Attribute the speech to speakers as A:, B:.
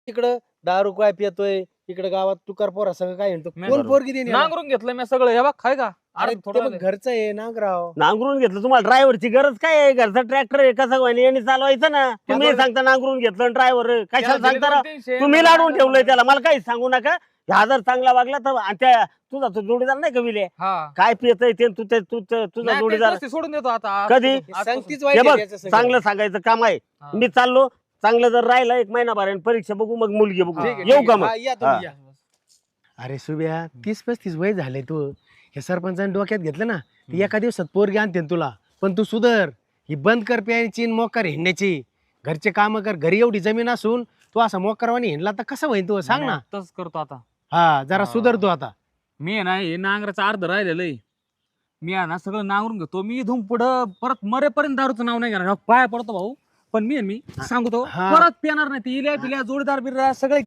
A: इकडं दारू काय पितोय, इकडे गावात तुकार पोरा सगळं काय म्हणतो,
B: नाही
A: कोण
B: बरोबर.
A: पोरगी देईन याला?
B: नांगरून घेतलं मी सगळं हे बघ खाय का
A: अरे
B: अरे
A: ते मग घरचं आहे नांगराव.
C: नांगरून घेतलं तुम्हाला ड्रायव्हरची गरज काय आहे? घरचा ट्रॅक्टर आहे कसं व्हायला यांनी चालवायचं ना. तुम्ही
A: त्याला-
C: सांगता नांगरून घेतलं ड्रायव्हर कशाला सांगता राव? तुम्ही लाडून ठेवलंय त्याला, मला काही सांगू नका. ह्या जर चांगला वागला तर आणि त्या तुझा तो जोडीदार नाही का विले काय पियतय ते तुझा जोडीदार
B: सोडून देतो आता
C: कधी?
A: हे
B: आज-
A: संगतीच
C: हे
A: वाईट आहे
C: बघ
A: याचं सगळं.
C: चांगलं सांगायचं काम आहे.
B: हा.
C: मी चाललो, चांगलं जर राहिलं 1 महिनाभर आणि परीक्षा बघू मग मुलगी बघू.
B: ठीक आहे,
C: येऊ
A: ठीक
C: का
A: आहे.
C: मग?
A: हा, या तुम्ही
C: हा.
A: या. अरे सुब्या 30-35 वय झाले तू, हे सरपंचाने डोक्यात घेतलं ना ती एका दिवसात पोरगी आणते ना तुला. पण तू सुधर, ही बंद कर प्यायची मोकार हिंडण्याची. घरचे काम कर, घरी एवढी जमीन असून तू असा मोकारवानी हिंडला तर कसं होईल तू सांग ना.
B: तसंच करतो आता
A: हा जरा
B: हा.
A: सुधर तू आता.
B: मी आहे ना हे नांगराचं अर्ध राहिलेलं आहे. मी आहे ना सगळं नांगरून घेतो. मी इथून पुढं परत मरेपर्यंत दारूचं नाव नाही घेणार. पाया पडतो भाऊ. पण मी सांगतो
A: हा.
B: परत पिणार नाही. ती इल्या पिल्या जोडीदार बिरदार सगळे